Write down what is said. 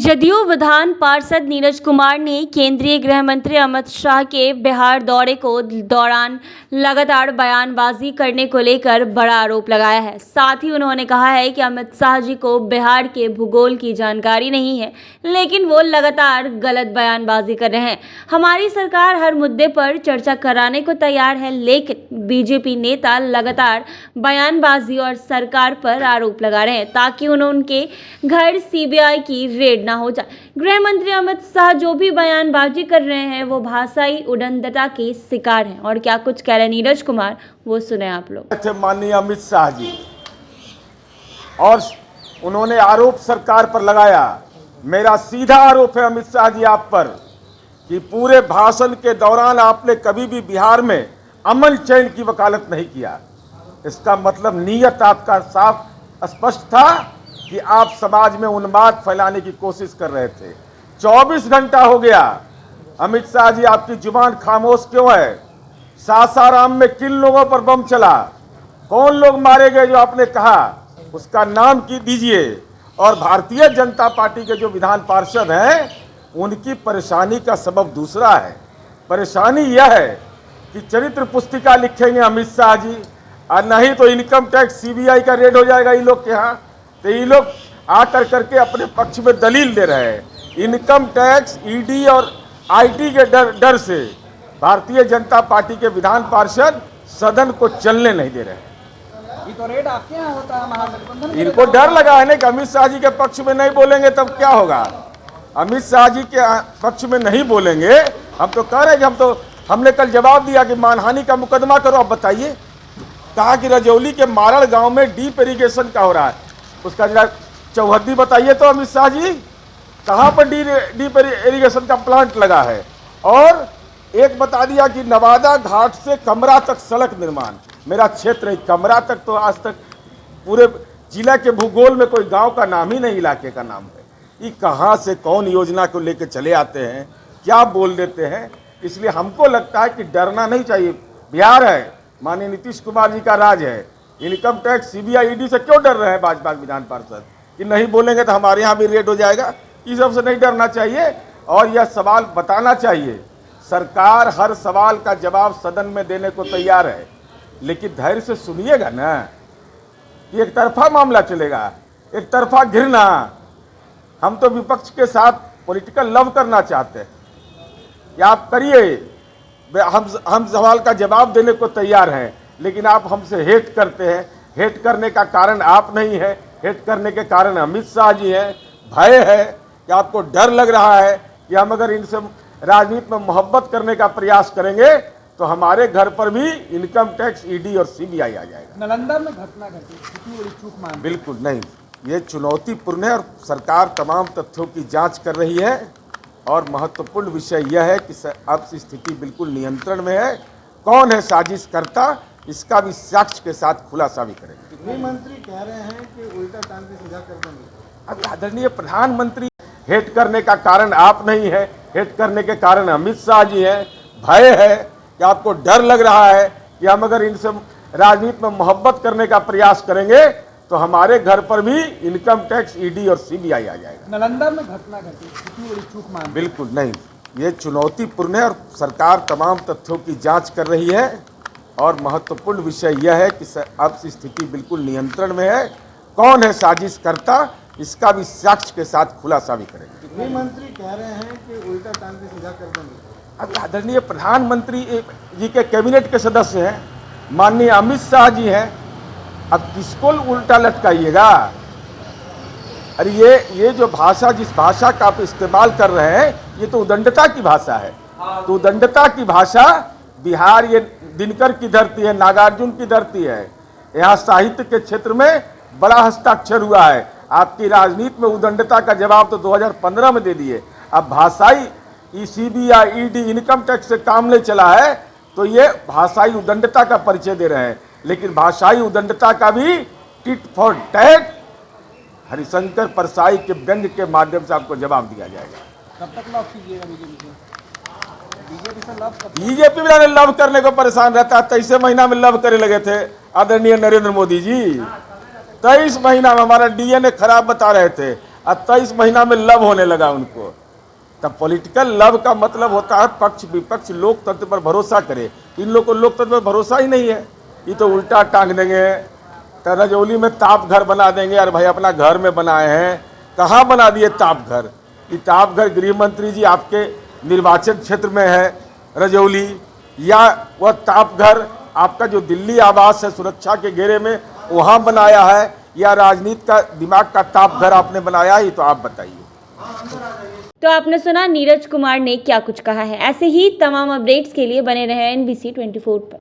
जदयू विधान पार्षद नीरज कुमार ने केंद्रीय गृह मंत्री अमित शाह के बिहार दौरे को दौरान लगातार बयानबाजी करने को लेकर बड़ा आरोप लगाया है। साथ ही उन्होंने कहा है कि अमित शाह जी को बिहार के भूगोल की जानकारी नहीं है, लेकिन वो लगातार गलत बयानबाजी कर रहे हैं। हमारी सरकार हर मुद्दे पर चर्चा कराने को तैयार है, लेकिन बीजेपी नेता लगातार बयानबाजी और सरकार पर आरोप लगा रहे हैं ताकि उनके घर सीबीआई की रेड ना हो जाए। गृह मंत्री अमित शाह जो भी बयानबाजी कर रहे हैं वो भाषाई उद्दंडता के शिकार हैं। और क्या कुछ कह रहे नीरज कुमार, वो सुने आप लोग। माननीय अमित शाह जी, और उन्होंने आरोप सरकार पर लगाया। मेरा सीधा आरोप है अमित शाह जी आप पर कि पूरे भाषण के दौरान आपने कभी भी बिहार में अमन चैन की वकालत नहीं किया। इसका मतलब नीयत आपका साफ स्पष्ट था कि आप समाज में उन्माद फैलाने की कोशिश कर रहे थे। 24 घंटा हो गया, अमित शाह जी आपकी जुबान खामोश क्यों है? सासाराम में किन लोगों पर बम चला, कौन लोग मारे गए जो आपने कहा, उसका नाम की दीजिए। और भारतीय जनता पार्टी के जो विधान पार्षद हैं उनकी परेशानी का सबब दूसरा है। परेशानी यह है कि चरित्र पुस्तिका लिखेंगे अमित शाह जी, और नहीं तो इनकम टैक्स सीबीआई का रेड हो जाएगा इन लोग के यहाँ। तो ये लोग आकर करके अपने पक्ष में दलील दे रहे हैं। इनकम टैक्स, ईडी और आईटी के डर से भारतीय जनता पार्टी के विधान पार्षद सदन को चलने नहीं दे रहे हैं। ये तो रेड आपके यहाँ होता है महागठबंधन। इनको डर लगा है ना कि अमित शाह जी के पक्ष में नहीं बोलेंगे तब क्या होगा। अमित शाह जी के पक्ष में नहीं बोलेंगे। हम तो कह रहे हैं कि हमने कल जवाब दिया कि मानहानि का मुकदमा करो। अब बताइए, कहा कि रजौली के मारड़ गांव में डीप इरिगेशन का हो रहा है, उसका जरा चौहद्दी बताइए तो अमित शाह जी, कहाँ पर डीप इरिगेशन का प्लांट लगा है। और एक बता दिया कि नवादा घाट से कमरा तक सड़क निर्माण। मेरा क्षेत्र है, कमरा तक तो आज तक पूरे जिला के भूगोल में कोई गांव का नाम ही नहीं, इलाके का नाम है। ये कहाँ से कौन योजना को लेकर चले आते हैं, क्या बोल देते हैं। इसलिए हमको लगता है कि डरना नहीं चाहिए। बिहार है, माननीय नीतीश कुमार जी का राज है। इनकम टैक्स, सीबीआई, ईडी से क्यों डर रहे हैं भाजपा के विधान पार्षद कि नहीं बोलेंगे तो हमारे यहाँ भी रेड हो जाएगा। इस सबसे नहीं डरना चाहिए और यह सवाल बताना चाहिए। सरकार हर सवाल का जवाब सदन में देने को तैयार है, लेकिन धैर्य से सुनिएगा ना। ये एक तरफा मामला चलेगा, एक तरफा घिरना। हम तो विपक्ष के साथ पॉलिटिकल लव करना चाहते हैं कि आप करिए, हम सवाल का जवाब देने को तैयार हैं, लेकिन आप हमसे हेट करते हैं। हेट करने का कारण आप नहीं है, हेट करने के कारण अमित शाह जी हैं। भय है कि आपको डर लग रहा है कि हम अगर इनसे राजनीति में मोहब्बत करने का प्रयास करेंगे तो हमारे घर पर भी इनकम टैक्स, ईडी और सीबीआई आ जाएगा। नालंदा में घटना घटी, कितनी बड़ी चूक मान? बिल्कुल नहीं, ये चुनौतीपूर्ण है और सरकार तमाम तथ्यों की जांच कर रही है। और महत्वपूर्ण विषय यह है कि अब स्थिति बिल्कुल नियंत्रण में है। कौन है साजिशकर्ता, इसका भी साक्ष्य के साथ खुलासा भी करेंगे। गृह मंत्री कह रहे हैं कि उल्टा टांग के सीधा कर देंगे। अब आदरणीय प्रधानमंत्री, हेट करने का कारण आप नहीं है, हेट करने के कारण अमित शाह जी हैं। भय है कि आपको डर लग रहा है कि हम अगर इनसे राजनीति में मोहब्बत करने का प्रयास करेंगे तो हमारे घर पर भी इनकम टैक्स, ईडी और सीबीआई आ जाएगा। नालंदा में घटना घटी, कितनी बड़ी चूक मान? बिल्कुल नहीं, ये चुनौतीपूर्ण है और सरकार तमाम तथ्यों की जांच कर रही है। और महत्वपूर्ण विषय यह है कि अब स्थिति बिल्कुल नियंत्रण में है। कौन है साजिशकर्ता, इसका भी साक्ष्य के साथ खुलासा भी करेंगे। गृह मंत्री कह रहे हैं कि उल्टा टांग के सीधा कर देंगे। अब आदरणीय प्रधानमंत्री जी के कैबिनेट के सदस्य हैं, माननीय अमित शाह जी हैं। अब किसको उल्टा लटकाइएगा? अरे ये जो भाषा, जिस भाषा का आप इस्तेमाल कर रहे हैं, ये तो उद्दंडता की भाषा है। तो उद्दंडता की भाषा, बिहार ये दिनकर की धरती है, नागार्जुन की धरती है। यहाँ साहित्य के क्षेत्र में बड़ा हस्ताक्षर हुआ है। आपकी राजनीति में उद्दंडता का जवाब तो 2015 में दे दिए। अब भाषाई सीबीआई, ईडी, इनकम टैक्स से काम नहीं चला है तो ये भाषाई उद्दंडता का परिचय दे रहे हैं। लेकिन भाषाई उद्दंडता का भी tit for tat Harishankar Parsai के व्यंग्य के माध्यम से आपको जवाब दिया जाएगा। कब तक लव कीजिएगा बीजेपी से? बीजेपी से लव? बीजेपी वाले लव करने को परेशान रहता है। 23 महीना में लव करे लगे थे आदरणीय नरेंद्र मोदी जी। 23 महीना में हमारा डीएनए खराब बता रहे थे। और 23 महीना में लव होने लगा उनको। तब पॉलिटिकल लव का मतलब होता है पक्ष विपक्ष लोकतंत्र पर भरोसा करे। इन लोग को लोकतंत्र पर भरोसा ही नहीं है। ये तो उल्टा टांग देंगे, तो रजौली में ताप घर बना देंगे। अरे भाई अपना घर में बनाए हैं, कहाँ बना दिए ताप घर? ये ताप घर गृह मंत्री जी आपके निर्वाचन क्षेत्र में है रजौली, या वह ताप घर आपका जो दिल्ली आवास है सुरक्षा के घेरे में वहाँ बनाया है, या राजनीति का दिमाग का ताप घर आपने बनाया है? तो आप बताइए। तो आपने सुना नीरज कुमार ने क्या कुछ कहा है। ऐसे ही तमाम अपडेट्स के लिए बने रहे NBC 24 पर।